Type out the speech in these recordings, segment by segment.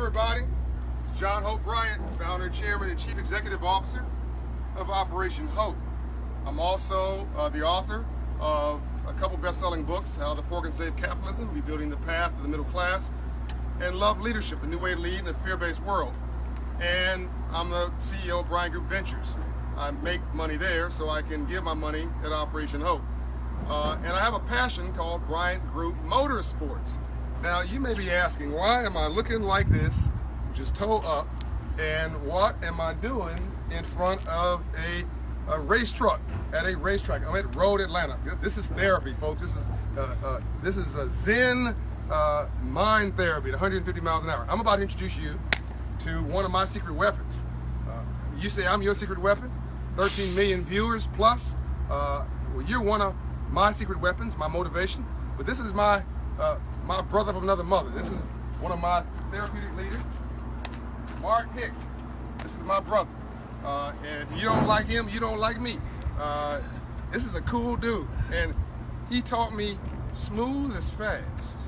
everybody. It's John Hope Bryant, founder, chairman, and chief executive officer of Operation Hope. I'm also the author of a couple best-selling books, How the Poor Can Save Capitalism, Rebuilding the Path to the Middle Class, and Love Leadership, The New Way to Lead in a Fear-Based World. And I'm the CEO of Bryant Group Ventures. I make money there so I can give my money at Operation Hope. And I have a passion called Bryant Group Motorsports. Now, you may be asking, why am I looking like this, which is toe up, and what am I doing in front of a race truck at a racetrack? I'm at Road Atlanta. This is therapy, folks. This is a Zen mind therapy at 150 miles an hour. I'm about to introduce you to one of my secret weapons. You say I'm your secret weapon? 13 million viewers plus. Well, you're one of my secret weapons, my motivation. But this is my brother from another mother. This is one of my therapeutic leaders, Mark Hicks. This is my brother. And you don't like him, you don't like me. This is a cool dude. And he taught me smooth is fast.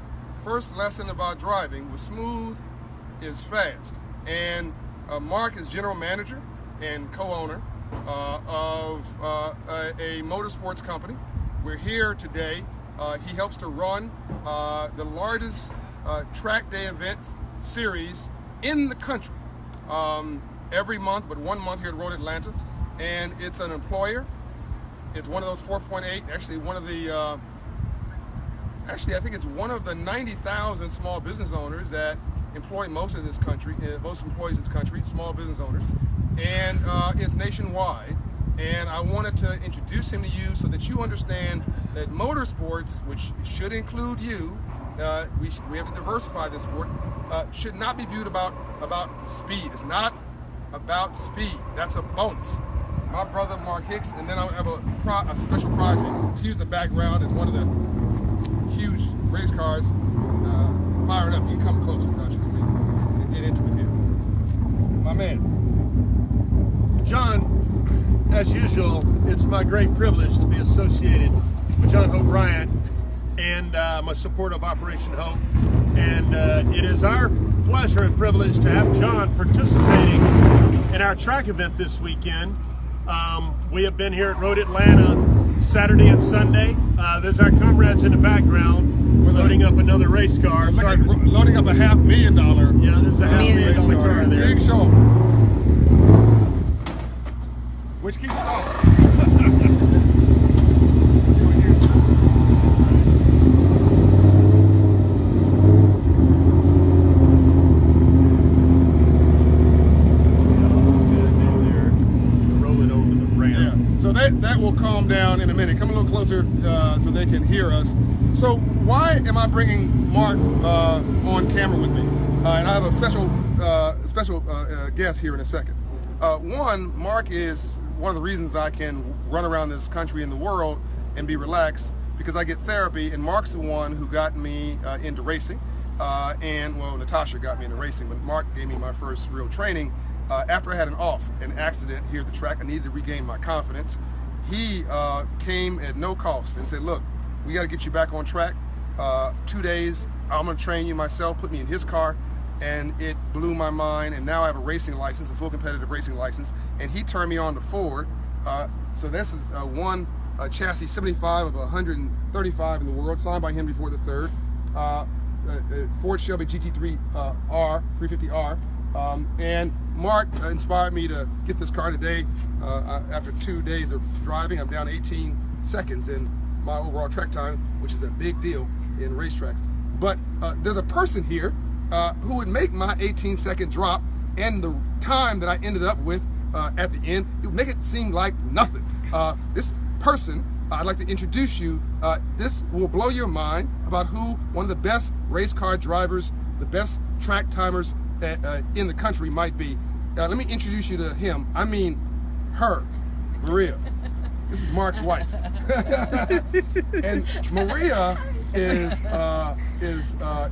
First lesson about driving was smooth is fast. And Mark is general manager and co-owner of a motorsports company. We're here today. He helps to run the largest track day event series in the country every month, but 1 month here at Road Atlanta. And it's an employer. It's one of those 4.8, actually one of the, I think it's one of the 90,000 small business owners that employ most of this country, most employees in this country, small business owners. And it's nationwide. And I wanted to introduce him to you so that you understand that motorsports, which should include you, we have to diversify this sport, should not be viewed about speed. It's not about speed. That's a bonus. My brother, Mark Hicks, and then I have a special prize for you. Excuse the background. It's one of the huge race cars firing up. You can come closer, and get into it here. My man. John, as usual, it's my great privilege to be associated with John Hope Bryant, and I'm a supporter of Operation Hope. And it is our pleasure and privilege to have John participating in our track event this weekend. We have been here at Road Atlanta Saturday and Sunday. There's our comrades in the background. We're loading up another race car. Loading up a $500,000. Yeah, there's a $500,000 car there. Big show. Which keeps going. So that will calm down in a minute. Come a little closer so they can hear us. So why am I bringing Mark on camera with me? And I have a special guest here in a second. One, Mark is one of the reasons I can run around this country and the world and be relaxed, because I get therapy, and Mark's the one who got me into racing. And well, Natasha got me into racing, but Mark gave me my first real training. After I had an accident here at the track, I needed to regain my confidence. He came at no cost and said, look, we got to get you back on track. 2 days, I'm going to train you myself, put me in his car, and it blew my mind. And now I have a racing license, a full competitive racing license, and he turned me on to Ford. So this is one chassis 75 of 135 in the world, signed by him before the third. Ford Shelby GT3R, 350R. And Mark inspired me to get this car today. After 2 days of driving, I'm down 18 seconds in my overall track time, which is a big deal in racetracks. But there's a person here who would make my 18-second drop and the time that I ended up with at the end, it would make it seem like nothing. This person, I'd like to introduce you. This will blow your mind about who one of the best race car drivers, the best track timers in the country might be. Let me introduce you to him. I mean her, Maria. This is Mark's wife. And Maria is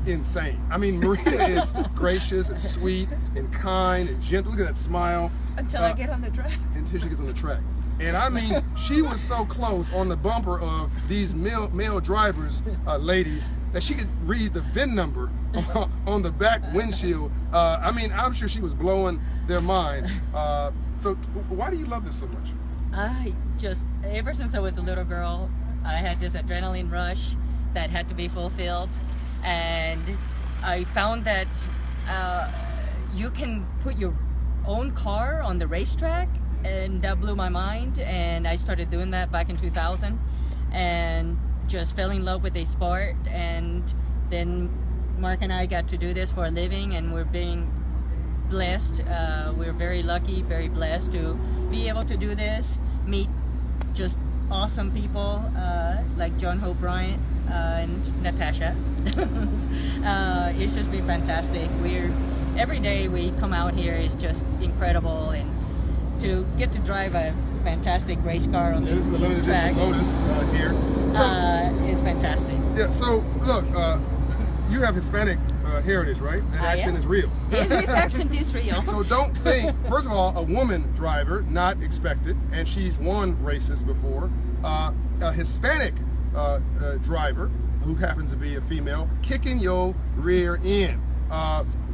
insane. I mean, Maria is gracious and sweet and kind and gentle. Look at that smile. Until I get on the track. Until she gets on the track. And I mean, she was so close on the bumper of these male drivers, ladies, that she could read the VIN number on the back windshield. I mean, I'm sure she was blowing their mind. So why do you love this so much? I just, ever since I was a little girl, I had this adrenaline rush that had to be fulfilled. And I found that you can put your own car on the racetrack, and that blew my mind. And I started doing that back in 2000 and just fell in love with the sport. And then Mark and I got to do this for a living, and we're being blessed. We're very lucky, very blessed to be able to do this, meet just awesome people like John Hope Bryant and Natasha. It's just been fantastic. Every day we come out here is just incredible, and to get to drive a fantastic race car on the This is a limited track edition Lotus here. So, is fantastic. yeah, so look, you have Hispanic heritage, right? That I accent am. is real. His accent is real. So don't think, first of all, a woman driver, not expected, and she's won races before. A Hispanic driver, who happens to be a female, kicking your rear end.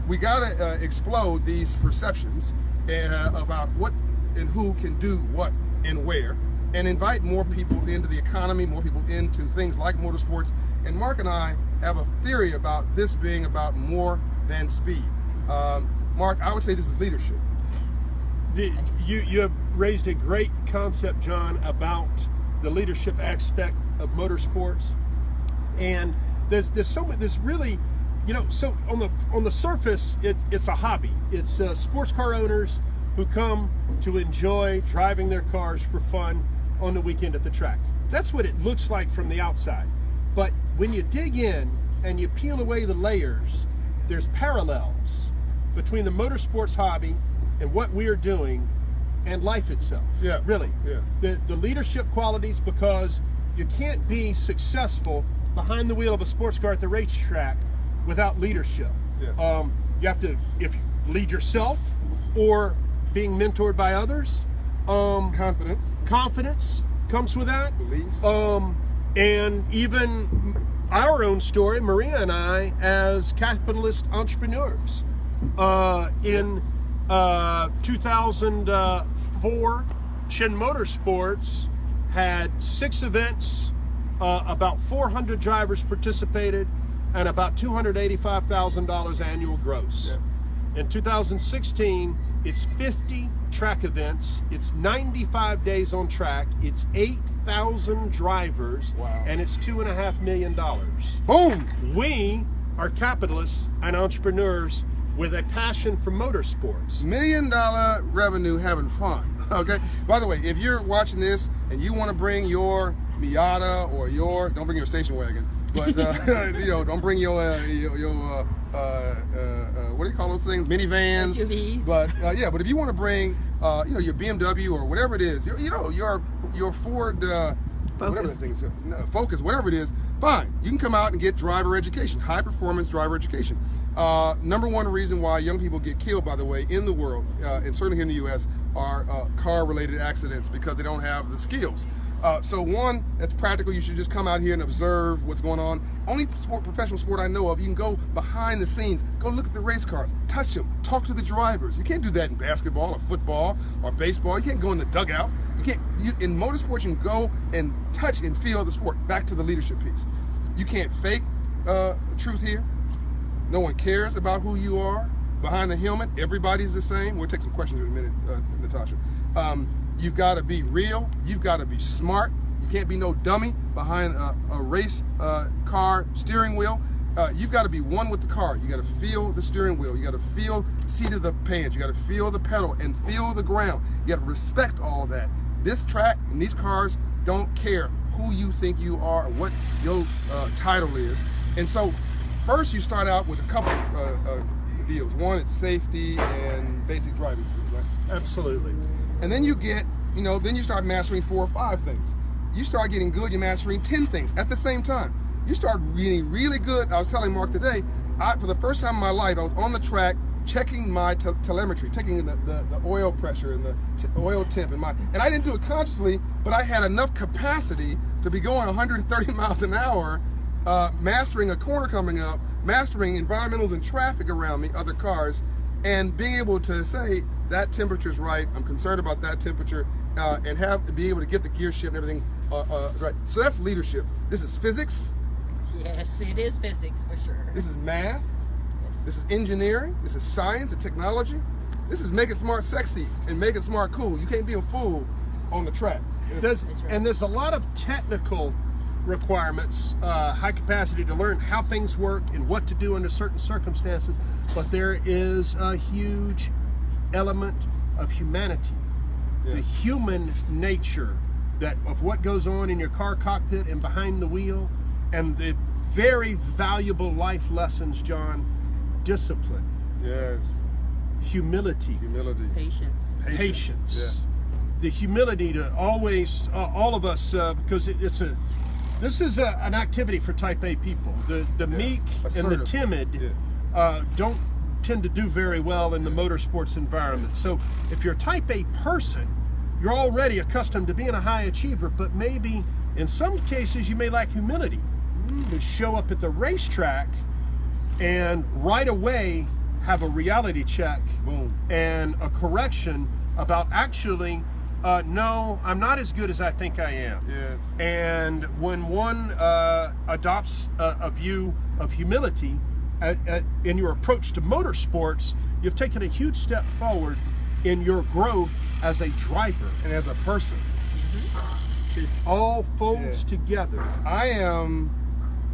We gotta explode these perceptions about what and who can do what and where, and invite more people into the economy, more people into things like motorsports. And Mark and I have a theory about this being about more than speed. Mark, I would say this is leadership. You have raised a great concept, John, about the leadership aspect of motorsports, and there's really, so on the surface it's a hobby. It's sports car owners who come to enjoy driving their cars for fun on the weekend at the track. That's what it looks like from the outside. But when you dig in and you peel away the layers, there's parallels between the motorsports hobby and what we are doing and life itself. Yeah. Really. Yeah. The leadership qualities, because you can't be successful behind the wheel of a sports car at the racetrack without leadership. Yeah. You have to lead yourself, or being mentored by others. Confidence comes with that. Belief. And even our own story, Maria and I, as capitalist entrepreneurs. In 2004, Chin Motorsports had 6 events, about 400 drivers participated, and about $285,000 annual gross. Yeah. In 2016, it's 50 track events, it's 95 days on track, it's 8,000 drivers, Wow. and it's $2.5 million. Boom! We are capitalists and entrepreneurs with a passion for motorsports. $1 million revenue having fun. Okay. By the way, if you're watching this and you want to bring your Miata or don't bring your station wagon, but don't bring your what do you call those things? Minivans. SUVs. But but if you want to bring your BMW or whatever it is, your Ford whatever that thing is, Focus, whatever it is, fine. You can come out and get driver education, high performance driver education. Number one reason why young people get killed, by the way, in the world, and certainly here in the U.S., are car-related accidents because they don't have the skills. So one, that's practical. You should just come out here and observe what's going on. Only professional sport I know of, you can go behind the scenes, go look at the race cars, touch them, talk to the drivers. You can't do that in basketball or football or baseball. You can't go in the dugout. In motorsports, you can go and touch and feel the sport. Back to the leadership piece. You can't fake truth here. No one cares about who you are. Behind the helmet, everybody's the same. We'll take some questions in a minute, Natasha. You've got to be real. You've got to be smart. You can't be no dummy behind a race car steering wheel. You've got to be one with the car. You got to feel the steering wheel. You got to feel the seat of the pants. You got to feel the pedal and feel the ground. You got to respect all that. This track and these cars don't care who you think you are or what your title is. And so first you start out with a couple deals. One, it's safety and basic driving skills, right? Absolutely. And then you get, then you start mastering 4 or 5 things. You start getting good, you're mastering 10 things at the same time. You start getting really good. I was telling Mark today, for the first time in my life, I was on the track checking my telemetry, taking the oil pressure and the oil temp and I didn't do it consciously, but I had enough capacity to be going 130 miles an hour mastering a corner coming up, mastering environmentals and traffic around me, other cars, and being able to say that temperature's right, I'm concerned about that temperature, and be able to get the gear shift and everything right. So that's leadership. This is physics. Yes, it is physics for sure. This is math. Yes. This is engineering. This is science and technology. This is make it smart sexy and make it smart cool. You can't be a fool on the track. And there's a lot of technical requirements, high capacity to learn how things work and what to do under certain circumstances, but there is a huge element of humanity, the human nature of what goes on in your car cockpit and behind the wheel, and the very valuable life lessons, John. Discipline. Yes. Humility. Patience. Yeah. The humility to always, all of us, because this is an activity for Type A people. The meek and the timid don't tend to do very well in the motorsports environment. So if you're a Type A person, you're already accustomed to being a high achiever, but maybe in some cases you may lack humility to show up at the racetrack and right away have a reality check. Boom. And a correction about actually, no, I'm not as good as I think I am. Yes. And when one adopts a view of humility in your approach to motorsports, you've taken a huge step forward in your growth as a driver and as a person. It all folds together. I am,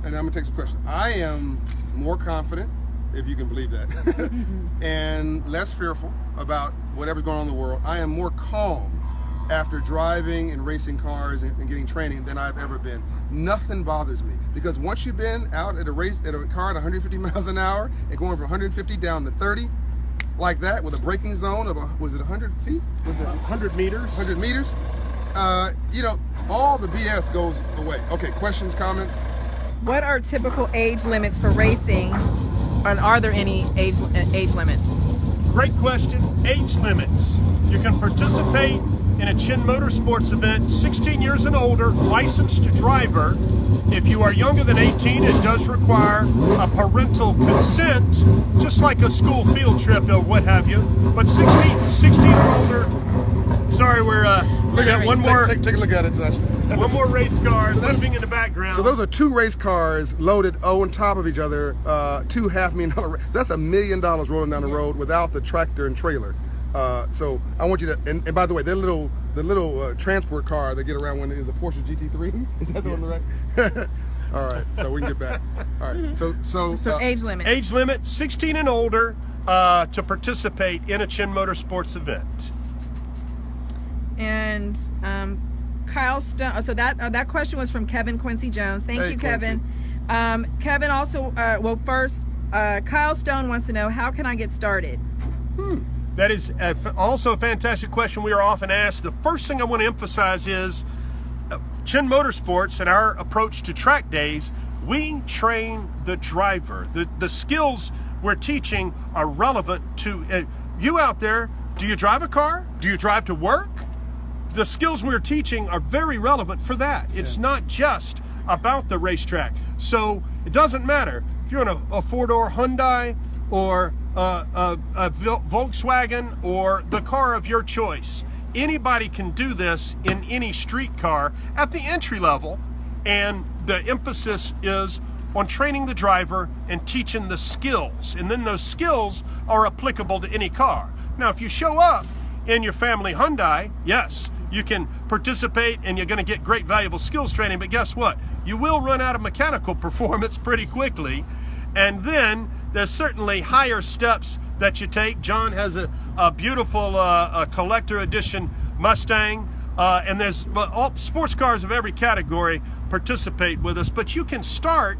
and I'm gonna take some questions. I am more confident, if you can believe that, and less fearful about whatever's going on in the world. I am more calm after driving and racing cars and getting training than I've ever been. Nothing bothers me, because once you've been out at a race, at a car at 150 miles an hour and going from 150 down to 30, like that, with a braking zone of, was it 100 feet? Was it 100 meters? 100 meters. You know, all the BS goes away. Okay, questions, comments? What are typical age limits for racing, and are there any age limits? Great question. Age limits. You can participate in a Chin Motorsports event 16 years and older, licensed driver. If you are younger than 18, it does require a parental consent, just like a school field trip or what have you. But 16 or older, sorry, we're Look at one more. Take a look at it, Josh. One more race car moving in the background. So those are two race cars loaded on top of each other, two $500,000. So that's $1 million rolling down the road without the tractor and trailer. So I want you to, and by the way, the little transport car they get around when it is a Porsche GT3. Is that the one right? All right, so we can get back. All right, so age limit. Age limit, 16 and older to participate in a Chin Motorsports event. And Kyle Stone. So that question was from Kevin Quincy Jones. Thank you, Kevin. Kevin also, well, first, Kyle Stone wants to know, how can I get started? That is also a fantastic question we are often asked. The first thing I want to emphasize is Chin Motorsports and our approach to track days, we train the driver. The skills we're teaching are relevant to you out there. Do you drive a car? Do you drive to work? The skills we're teaching are very relevant for that. It's not just about the racetrack. So it doesn't matter if you're in a four-door Hyundai or a Volkswagen or the car of your choice. Anybody can do this in any street car at the entry level, and the emphasis is on training the driver and teaching the skills, and then those skills are applicable to any car. Now, if you show up in your family Hyundai, yes, you can participate and you're going to get great valuable skills training, but guess what? You will run out of mechanical performance pretty quickly, and then there's certainly higher steps that you take. John has a beautiful collector edition Mustang, and there's all sports cars of every category participate with us, but you can start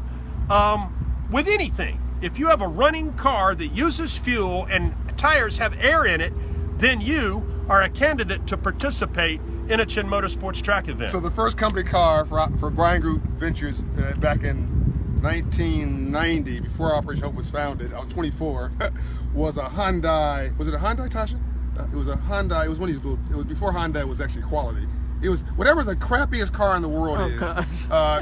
with anything. If you have a running car that uses fuel and tires have air in it, then you are a candidate to participate in a Chin Motorsports track event. So the first company car for Bryan Group Ventures back in 1990, before Operation Hope was founded, I was 24, was a Hyundai. Was it a Hyundai, Tasha? It was a Hyundai. It was one of these. It was before Hyundai was actually quality. It was whatever the crappiest car in the world is. Gosh.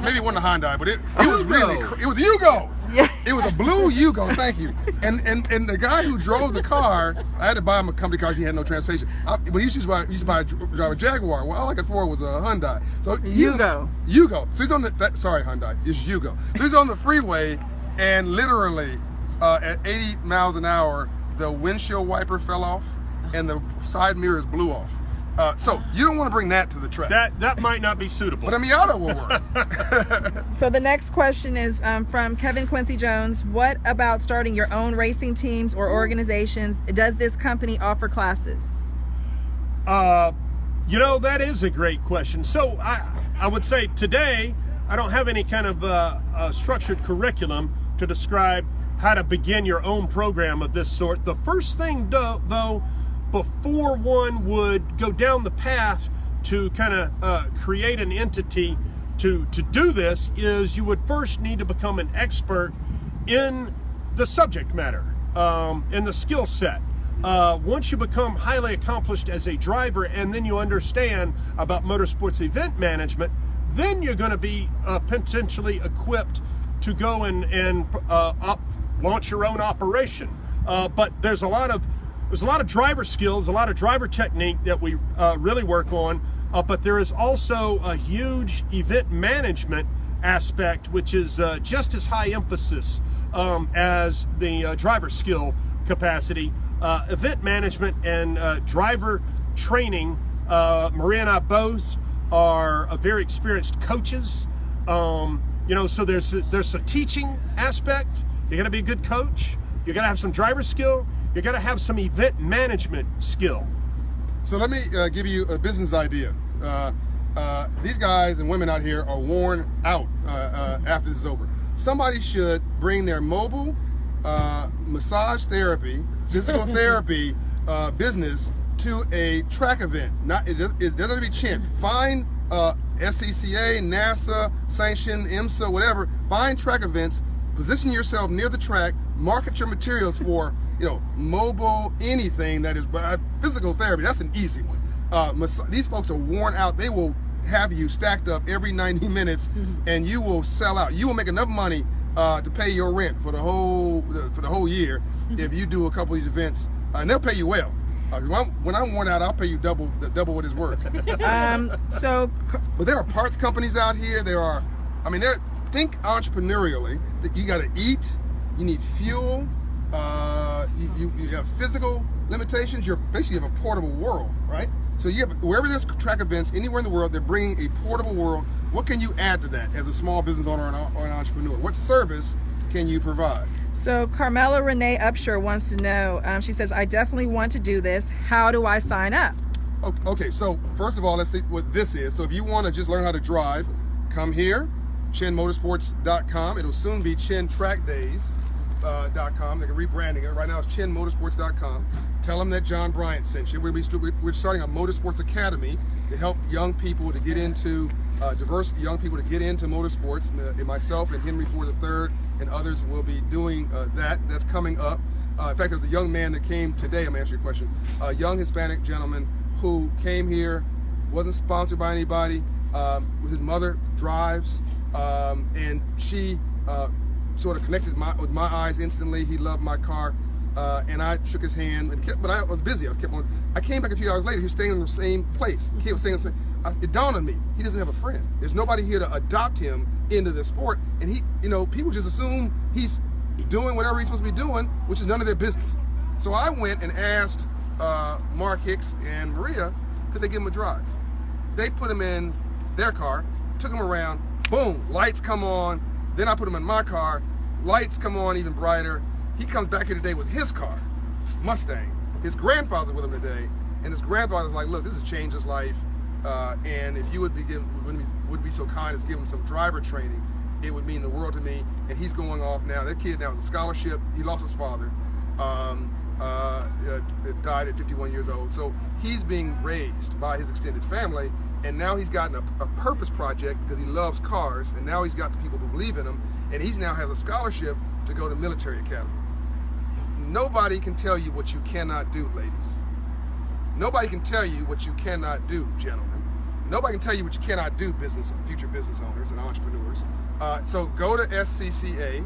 Maybe it wasn't a Hyundai, but it was really, it was a Yugo. Yeah. It was a blue Yugo, thank you. And the guy who drove the car, I had to buy him a company car, he had no transportation. But he used to drive a Jaguar. Well, all I could afford was a Hyundai. So Yugo. Yugo. So he's on sorry Hyundai, it's Yugo. So he's on the freeway, and literally at 80 miles an hour, the windshield wiper fell off and the side mirrors blew off. So you don't want to bring that to the track. That might not be suitable. But a Miata will work. So the next question is from Kevin Quincy Jones. What about starting your own racing teams or organizations? Does this company offer classes? That is a great question. So I would say today I don't have any kind of structured curriculum to describe how to begin your own program of this sort. The first thing, though, before one would go down the path to kind of create an entity to do this, is you would first need to become an expert in the subject matter, in the skill set. Once you become highly accomplished as a driver, and then you understand about motorsports event management, then you're going to be potentially equipped to go and launch your own operation. But there's a lot of driver skills, a lot of driver technique that we really work on, but there is also a huge event management aspect, which is just as high emphasis as the driver skill capacity. Event management and driver training, Maria and I both are very experienced coaches. So there's a teaching aspect. You got to be a good coach. You got to have some driver skill. You got to have some event management skill. So let me give you a business idea. These guys and women out here are worn out after this is over. Somebody should bring their mobile massage therapy, physical therapy business to a track event. It doesn't have to be Chin. Find SCCA, NASA, sanctioned, IMSA, whatever. Find track events. Position yourself near the track. Market your materials for mobile anything that is physical therapy. That's an easy one. These folks are worn out. They will have you stacked up every 90 minutes, and you will sell out. You will make enough money to pay your rent for the whole year if you do a couple of these events, and they'll pay you well. When I'm worn out, I'll pay you double what it's worth. But there are parts companies out here. Think entrepreneurially. That you got to eat. You need fuel. You have physical limitations. You're basically have a portable world, right? So you have, wherever there's track events anywhere in the world, they're bringing a portable world. What can you add to that as a small business owner or an entrepreneur? What service can you provide? So Carmela Renee Upshur wants to know, she says, I definitely want to do this. How do I sign up? Okay, so first of all, let's see what this is. So if you want to just learn how to drive, come here, chinmotorsports.com. It'll soon be chintrackdays.com. They're rebranding it. Right now it's chinmotorsports.com. Tell them that John Bryant sent you. We're starting a motorsports academy to help young people to get into, diverse young people to get into motorsports. And myself and Henry Ford III and others will be doing that. That's coming up. In fact, there's a young man that came today, I'm answering your question, a young Hispanic gentleman who came here, wasn't sponsored by anybody. His mother drives, and she sort of connected with my eyes instantly. He loved my car, and I shook his hand, but I was busy. I came back a few hours later. He was staying in the same place. The kid was staying in the same. It dawned on me, he doesn't have a friend. There's nobody here to adopt him into the sport, and people just assume he's doing whatever he's supposed to be doing, which is none of their business. So I went and asked Mark Hicks and Maria, could they give him a drive? They put him in their car, took him around, boom, lights come on. Then I put him in my car, lights come on even brighter. He comes back here today with his car, Mustang. His grandfather's with him today, and his grandfather's like, look, this has changed his life, and if you would be so kind as give him some driver training, it would mean the world to me. And he's going off now. That kid now has a scholarship. He lost his father, died at 51 years old. So he's being raised by his extended family, and now he's gotten a purpose project because he loves cars, and now he's got some people who believe in him, and he's now has a scholarship to go to military academy. Nobody can tell you what you cannot do, ladies. Nobody can tell you what you cannot do, gentlemen. nobody can tell you what you cannot do, future business owners and entrepreneurs. So go to SCCA,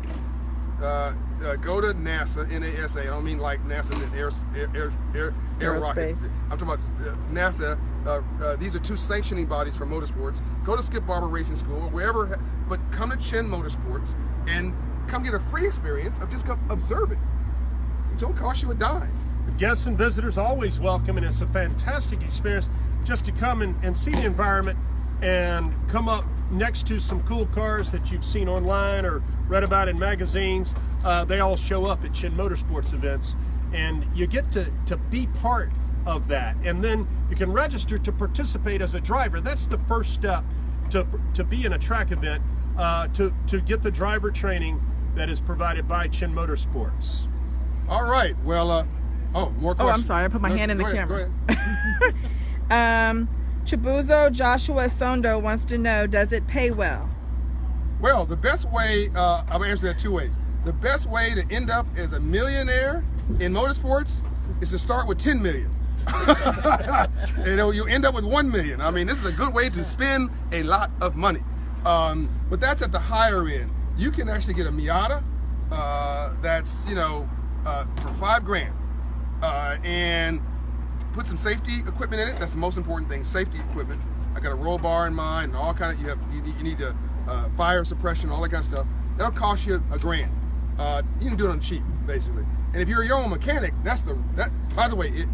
go to NASA, NASA. I don't mean like NASA and air rocket. I'm talking about NASA. These are 2 sanctioning bodies for motorsports. Go to Skip Barber Racing School or wherever, but come to Chin Motorsports and come get a free experience of just observing. It don't cost you a dime. Guests and visitors always welcome, and it's a fantastic experience just to come and see the environment and come up next to some cool cars that you've seen online or read about in magazines. They all show up at Chin Motorsports events, and you get to be part of that. And then you can register to participate as a driver. That's the first step to be in a track event, to get the driver training that is provided by Chin Motorsports. All right. Well, more questions. Oh, I'm sorry. I put my hand in the camera. Go ahead. Chibuzo Joshua Sondo wants to know, does it pay well? Well, the best way, I'm going to answer that 2 ways. The best way to end up as a millionaire in motorsports is to start with 10 million. You end up with 1 million. I mean, this is a good way to spend a lot of money. But that's at the higher end. You can actually get a Miata that's, for $5,000. And put some safety equipment in it. That's the most important thing, safety equipment. I got a roll bar in mind, and all kind of, you need fire suppression, all that kind of stuff. That'll cost you $1,000. You can do it on cheap, basically. And if you're a young mechanic, by the way,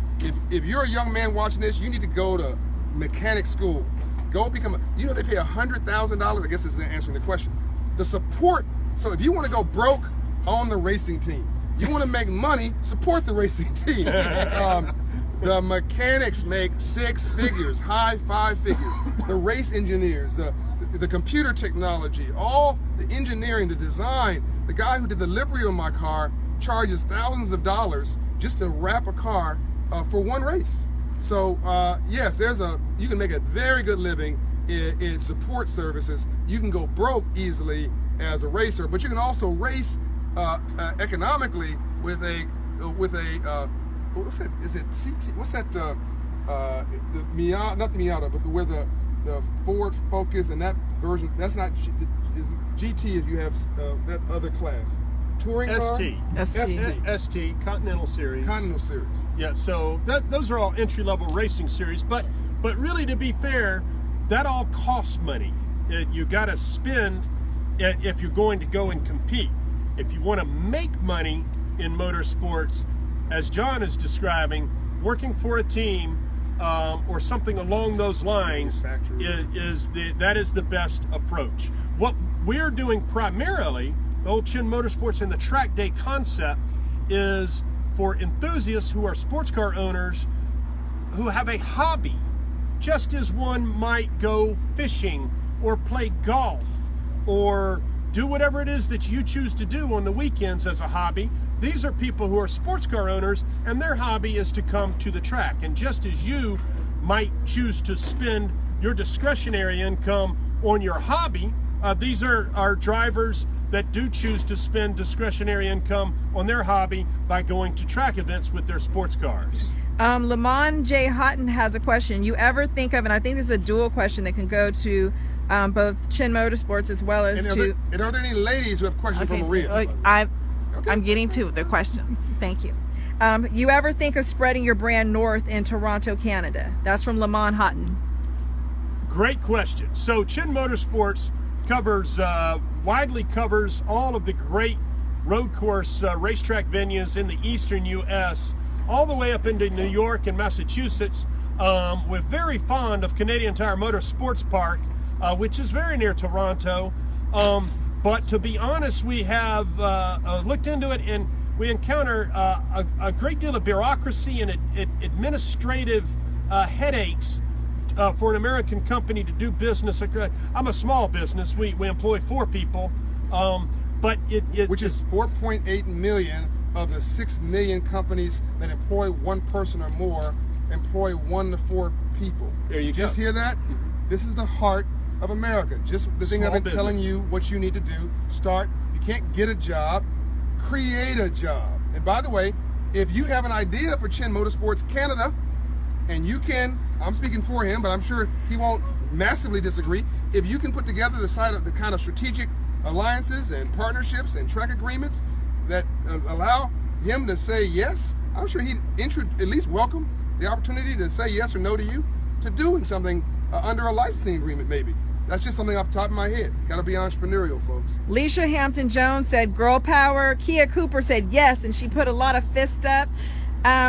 if you're a young man watching this, you need to go to mechanic school. Go become they pay $100,000. I guess this is answering the question. The support, so if you want to go broke on the racing team, you want to make money, support the racing team. The mechanics make 6 figures, high 5 figures. The race engineers, the computer technology, all the engineering, the design. The guy who did the livery on my car charges thousands of dollars just to wrap a car for one race. So yes, you can make a very good living in support services. You can go broke easily as a racer, but you can also race economically with a what's that? Is it CT? What's that? The Miata, not the Miata, but where the Ford Focus and that version. That's not GT. If you have that other class, touring car. ST, Continental Series. Continental Series. Yeah. So those are all entry-level racing series, but really, to be fair, that all costs money. You got to spend if you're going to go and compete. If you want to make money in motorsports, as John is describing, working for a team or something along those lines is the best approach. What we're doing primarily, the old Chin Motorsports and the track day concept, is for enthusiasts who are sports car owners who have a hobby, just as one might go fishing or play golf or do whatever it is that you choose to do on the weekends as a hobby. These are people who are sports car owners, and their hobby is to come to the track. And just as you might choose to spend your discretionary income on your hobby, these are drivers that do choose to spend discretionary income on their hobby by going to track events with their sports cars. Lamont J. Houghton has a question. You ever think of, and I think this is a dual question that can go to both Chin Motorsports as well as are there any ladies who have questions for Maria? I'm getting to the questions. Thank you. You ever think of spreading your brand north in Toronto, Canada? That's from Lamont Houghton. Great question. So Chin Motorsports widely covers all of the great road course racetrack venues in the eastern U.S., all the way up into New York and Massachusetts. We're very fond of Canadian Tire Motorsports Park, which is very near Toronto. But to be honest, we have looked into it, and we encounter a great deal of bureaucracy and administrative headaches for an American company to do business. I'm a small business. We employ 4 people, but which is 4.8 million of the 6 million companies that employ 1 person or more employ 1 to 4 people. There you go. Just hear that? Mm-hmm. This is the heart of America. Just the thing I've been telling you what you need to do. Start. You can't get a job. Create a job. And by the way, if you have an idea for Chin Motorsports Canada, and you can, I'm speaking for him, but I'm sure he won't massively disagree. If you can put together the kind of strategic alliances and partnerships and track agreements that allow him to say yes, I'm sure he'd at least welcome the opportunity to say yes or no to you to doing something under a licensing agreement, maybe. That's just something off the top of my head. Got to be entrepreneurial, folks. Leisha Hampton Jones said girl power. Kia Cooper said yes, and she put a lot of fist up.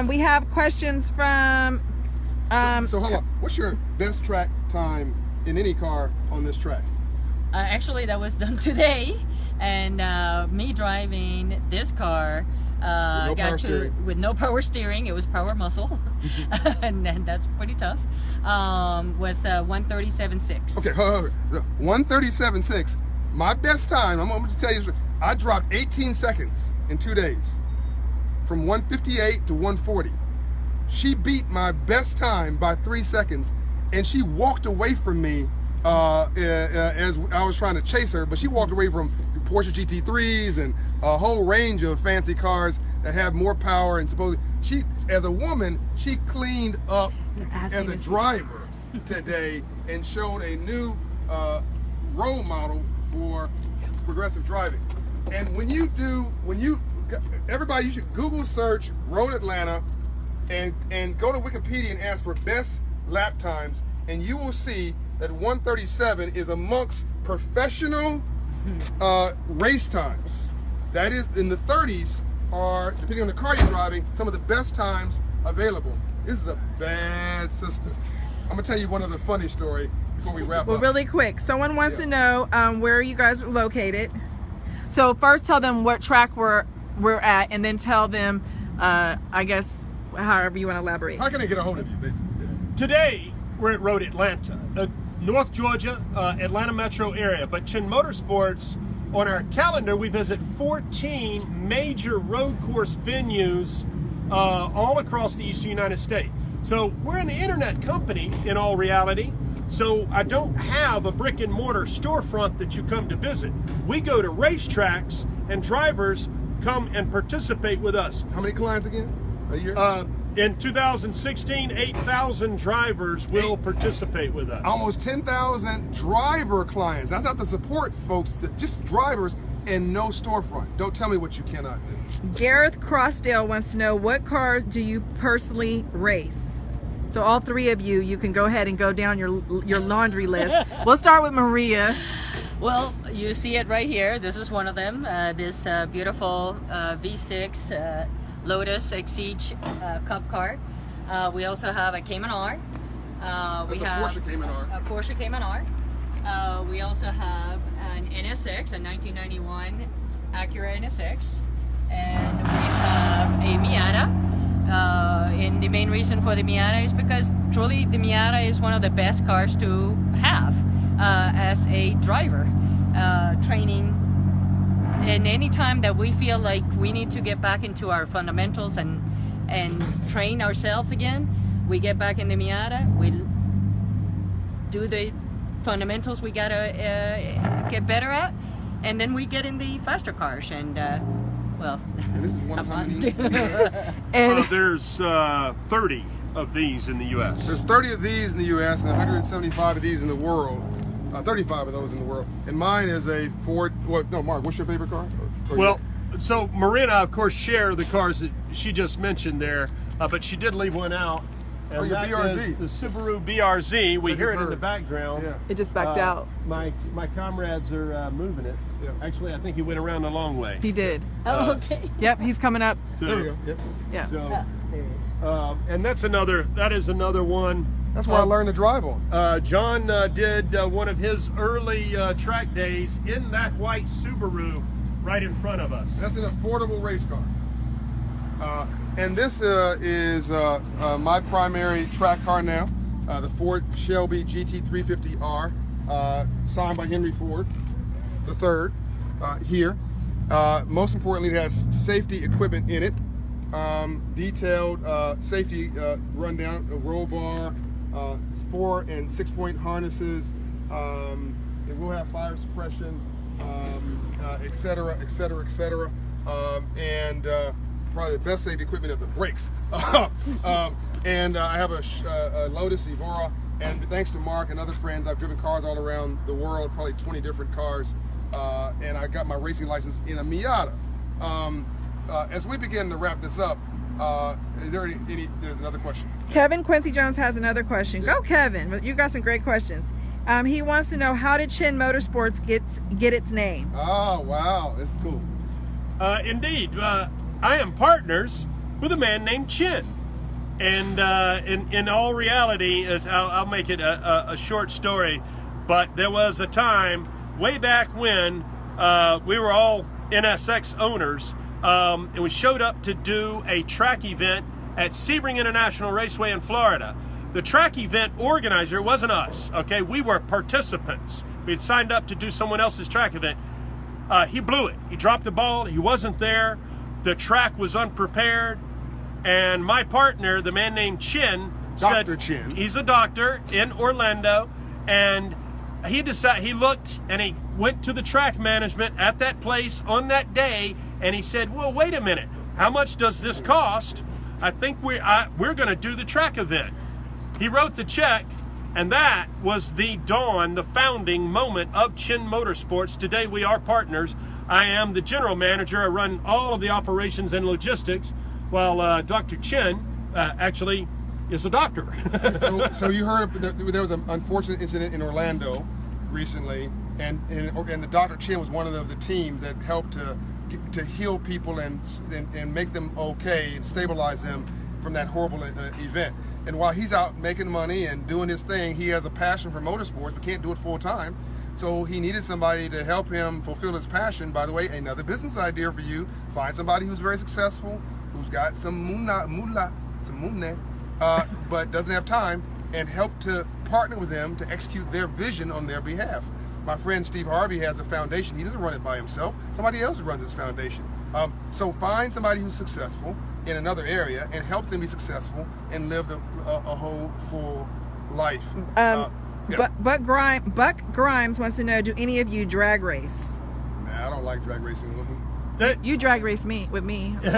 We have questions from. So hold on. What's your best track time in any car on this track? Actually, that was done today, and me driving this car with no power steering. It was power muscle, and that's pretty tough. Was 137.6. Okay, 137.6. My best time, I'm going to tell you, I dropped 18 seconds in 2 days, from 158 to 140. She beat my best time by 3 seconds, and she walked away from me as I was trying to chase her, but she walked away from Porsche GT3s and a whole range of fancy cars that have more power, and supposedly she, as a woman, she cleaned up as a driver today and showed a new role model for progressive driving. And everybody, you should Google search Road Atlanta and go to Wikipedia and ask for best lap times, and you will see that 137 is amongst professional race times. That is, in the 30s are, depending on the car you're driving, some of the best times available. This is a bad system. I'm gonna tell you one other funny story before we wrap up. Well, really quick, someone wants to know where you guys are located. So first tell them what track we're at, and then tell them, I guess, however you want to elaborate. How can I get a hold of you, basically? Today, we're at Road Atlanta, North Georgia, Atlanta metro area. But Chin Motorsports, on our calendar, we visit 14 major road course venues all across the eastern United States. So we're an internet company in all reality. So I don't have a brick and mortar storefront that you come to visit. We go to racetracks and drivers come and participate with us. How many clients again a year? In 2016, 8,000 drivers will participate with us. Almost 10,000 driver clients. That's not the support folks, just drivers and no storefront. Don't tell me what you cannot do. Gareth Crossdale wants to know, what car do you personally race? So all three of you can go ahead and go down your laundry list. We'll start with Maria. Well, you see it right here. This is one of them. This beautiful V6 Lotus Exige Cup car. We also have a Cayman R. We have Porsche Cayman R. A Porsche Cayman R. We also have an NSX, a 1991 Acura NSX, and we have a Miata. And the main reason for the Miata is because truly the Miata is one of the best cars to have as a driver, training. And any time that we feel like we need to get back into our fundamentals and train ourselves again, we get back in the Miata. We do the fundamentals we gotta get better at, and then we get in the faster cars and well, And this is one have fun. And There's 30 of these in the U.S. There's 30 of these in the U.S. and 175 of these in the world. 35 of those in the world. And mine is a Ford. No, Mark, what's your favorite car? Well, so Marina, of course, share the cars that she just mentioned there, but she did leave one out. And your that BRZ. is the Subaru BRZ. We hear it in the background. Yeah. it just backed out. My comrades are moving it. Yeah. Actually, I think he went around the long way. He did. Oh, okay. Yep, he's coming up. So, There we go. Yep. Yeah. So, There it is. and that is another one. That's where I learned to drive on. John did one of his early track days in that white Subaru right in front of us. That's an affordable race car. And this is my primary track car now, the Ford Shelby GT350R, signed by Henry Ford III here. Most importantly, it has safety equipment in it, detailed safety rundown, a roll bar, 4- and 6-point harnesses. It will have fire suppression, et cetera, et cetera, et cetera. And probably the best safety equipment of the brakes. And I have a Lotus Evora, and thanks to Mark and other friends, I've driven cars all around the world, probably 20 different cars, and I got my racing license in a Miata. As we begin to wrap this up, is there there's another question. Kevin Quincy Jones has another question. Yeah. Go, Kevin. You got some great questions. He wants to know, how did Chin Motorsports get its name? Oh, wow. This is cool. Indeed. I am partners with a man named Chin. And in all reality, I'll make it a short story, but there was a time way back when we were all NSX owners, and we showed up to do a track event at Sebring International Raceway in Florida. The track event organizer wasn't us, okay? We were participants. We had signed up to do someone else's track event. He blew it. He dropped the ball. He wasn't there. The track was unprepared. And my partner, the man named Chin, Dr. Chin. He's a doctor in Orlando, and he looked and he went to the track management at that place on that day, and he said, well, wait a minute, how much does this cost? I think we're going to do the track event. He wrote the check, and that was the dawn, the founding moment of Chin Motorsports. Today we are partners. I am the general manager. I run all of the operations and logistics, while Dr. Chin actually is a doctor. So you heard there was an unfortunate incident in Orlando recently, and the Dr. Chin was one of the teams that helped to heal people and make them okay and stabilize them from that horrible event. And while he's out making money and doing his thing, he has a passion for motorsports, but can't do it full time. So he needed somebody to help him fulfill his passion. By the way, another business idea for you: find somebody who's very successful, who's got some moolah, but doesn't have time, and help to partner with them to execute their vision on their behalf. My friend Steve Harvey has a foundation. He doesn't run it by himself. Somebody else runs his foundation. So find somebody who's successful in another area and help them be successful and live a whole full life. Yeah. Buck Grimes wants to know, do any of you drag race? Nah, I don't like drag racing. You drag race with me. With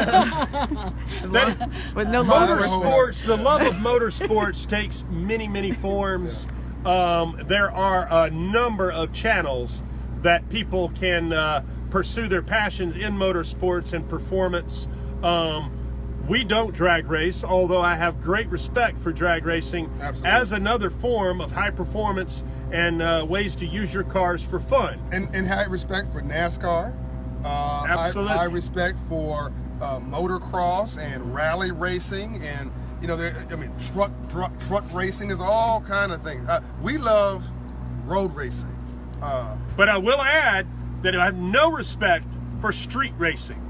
no motorsports, the love of motorsports takes many, many forms. There are a number of channels that people can pursue their passions in motorsports and performance. We don't drag race, although I have great respect for drag racing. Absolutely. As another form of high performance and ways to use your cars for fun. And high respect for NASCAR. Absolutely. High respect for motocross and rally racing, and truck racing is all kind of things. We love road racing. But I will add that I have no respect for street racing.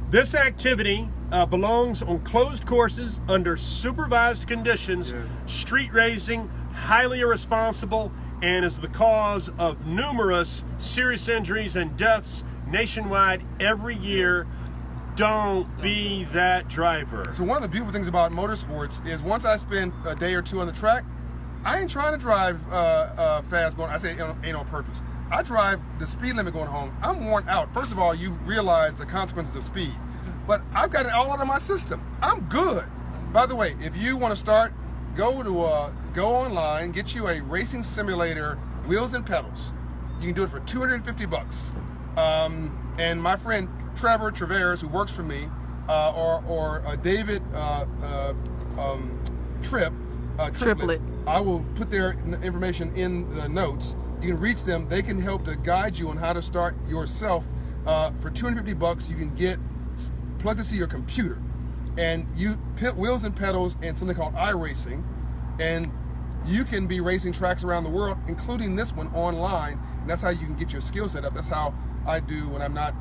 This activity belongs on closed courses under supervised conditions. Yes. Street racing, highly irresponsible, and is the cause of numerous serious injuries and deaths nationwide every year. Don't be that driver. So one of the beautiful things about motorsports is once I spend a day or two on the track, I ain't trying to drive fast going. I say ain't on purpose. I drive the speed limit going home. I'm worn out. First of all, you realize the consequences of speed, but I've got it all out of my system. I'm good. By the way, if you want to start, go online, get you a racing simulator, wheels and pedals. You can do it for $250. And my friend Trevor Travers, who works for me, or David Triplet, I will put their information in the notes. You can reach them. They can help to guide you on how to start yourself. For $250, you can plug this to your computer, and you put wheels and pedals and something called iRacing, and you can be racing tracks around the world, including this one, online. And that's how you can get your skill set up. That's how I do when I'm not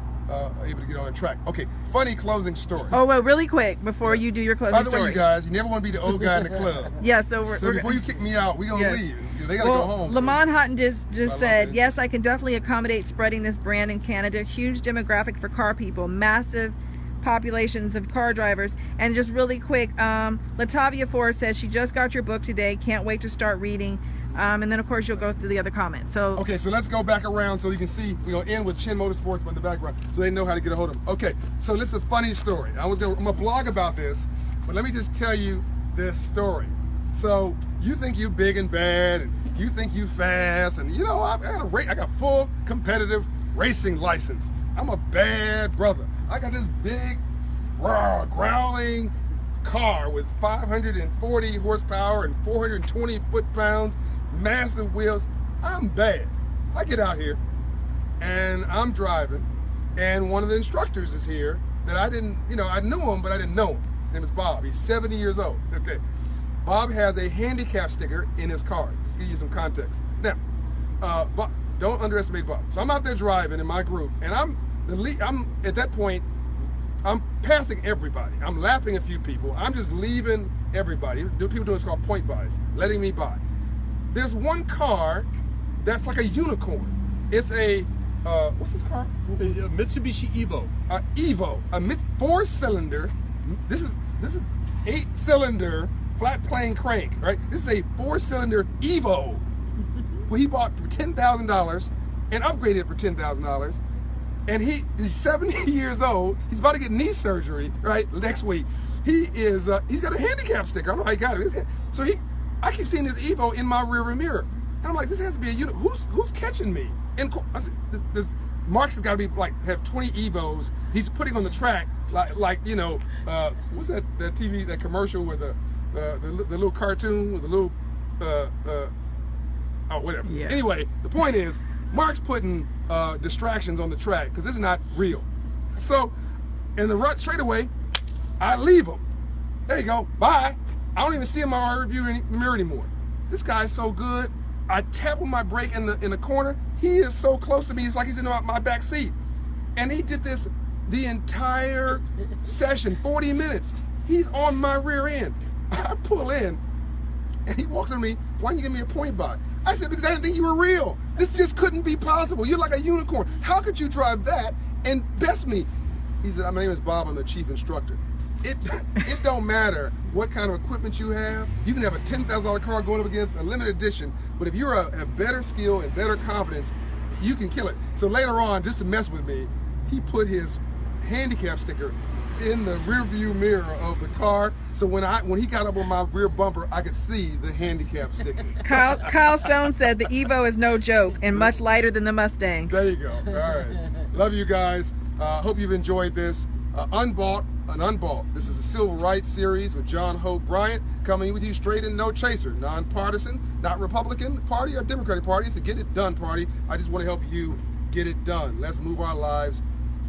able to get on a track. Okay, funny closing story. Oh, well, really quick before you do your closing story. By the way, you guys, you never want to be the old guy in the club. Yeah, so before you kick me out, we're going to leave. They got to go home. Lamont Houghton just said, yes, I can definitely accommodate spreading this brand in Canada. Huge demographic for car people, massive populations of car drivers. And just really quick, Latavia Ford says she just got your book today. Can't wait to start reading. And then of course you'll go through the other comments. So Okay, so let's go back around so you can see. We're gonna end with Chin Motorsports in the background, so they know how to get a hold of them. Okay, so this is a funny story. I'm gonna blog about this, but let me just tell you this story. So you think you big and bad, and you think you fast, and you know I got full competitive racing license. I'm a bad brother. I got this big, growling car with 540 horsepower and 420 foot-pounds, massive wheels. I'm bad. I get out here and I'm driving, and one of the instructors is here that I didn't, I knew him, but I didn't know him. His name is Bob. He's 70 years old. Okay. Bob has a handicap sticker in his car. Just to give you some context. Now, Bob, don't underestimate Bob. So I'm out there driving in my group, and I'm at that point, I'm passing everybody. I'm lapping a few people. I'm just leaving everybody. People doing what's called point buys, letting me by. There's one car that's like a unicorn. It's a, what's this car? It's a Mitsubishi Evo. Evo, a 4-cylinder. This is 8-cylinder flat plane crank, right? This is a 4-cylinder Evo, who he bought for $10,000 and upgraded it for $10,000. And he's 70 years old. He's about to get knee surgery, right, next week. He's got a handicap sticker. I don't know how he got it. So I keep seeing this Evo in my rearview mirror. And I'm like, this has to be a unit. Who's catching me? And I said, this Mark's has got to be have 20 Evos. He's putting on the track what's that TV, that commercial with the little cartoon with the little whatever. Yeah. Anyway, the point is, Mark's putting distractions on the track because this is not real. So in the rut straightaway, I leave him. There you go. Bye. I don't even see him in my rearview mirror anymore. This guy's so good. I tap on my brake in the corner. He is so close to me. It's like he's in my back seat. And he did this the entire session, 40 minutes. He's on my rear end. I pull in, and he walks up to me, why didn't you give me a point buy? I said, because I didn't think you were real. This just couldn't be possible. You're like a unicorn. How could you drive that and best me? He said, my name is Bob. I'm the chief instructor. It don't matter what kind of equipment you have. You can have a $10,000 car going up against a limited edition, but if you're a better skill and better confidence, you can kill it. So later on, just to mess with me, he put his handicap sticker in the rear view mirror of the car, so when he got up on my rear bumper, I could see the handicap sticker. Kyle Stone said the Evo is no joke and much lighter than the Mustang. There you go. All right. Love you guys. Hope you've enjoyed this. Unbought and Unbought. This is a Civil Rights series with John Hope Bryant, coming with you straight and no chaser. Nonpartisan, not Republican Party or Democratic Party. It's a get it done party. I just want to help you get it done. Let's move our lives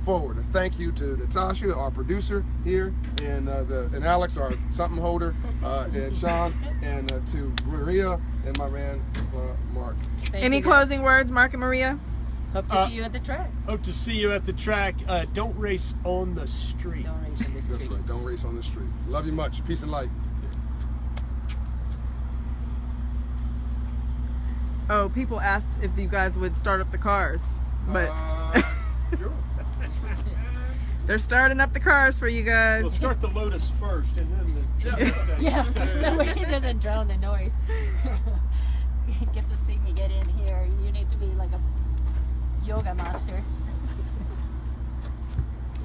forward. A thank you to Natasha, our producer here, and Alex, our something holder, and Sean, and to Maria and my man Mark. Any closing words, Mark and Maria? Hope to see you at the track. Hope to see you at the track. Don't race on the street. Don't race on the street. That's right. Don't race on the street. Love you much. Peace and light. Oh, people asked if you guys would start up the cars, but Sure. they're starting up the cars for you guys. We'll start the Lotus first, and then Yeah, that way it doesn't drown the noise. You get to see me get in here. You need to be like a yoga master.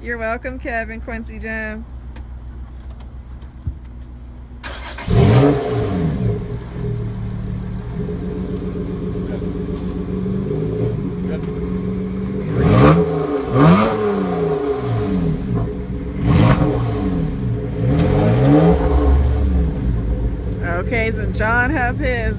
You're welcome, Kevin Quincy Jones. Okay, so John has his.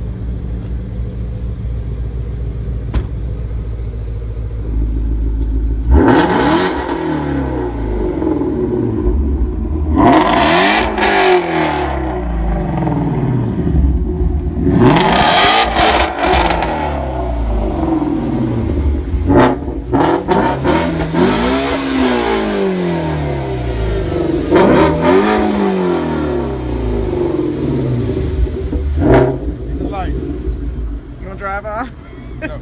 Drive off. No.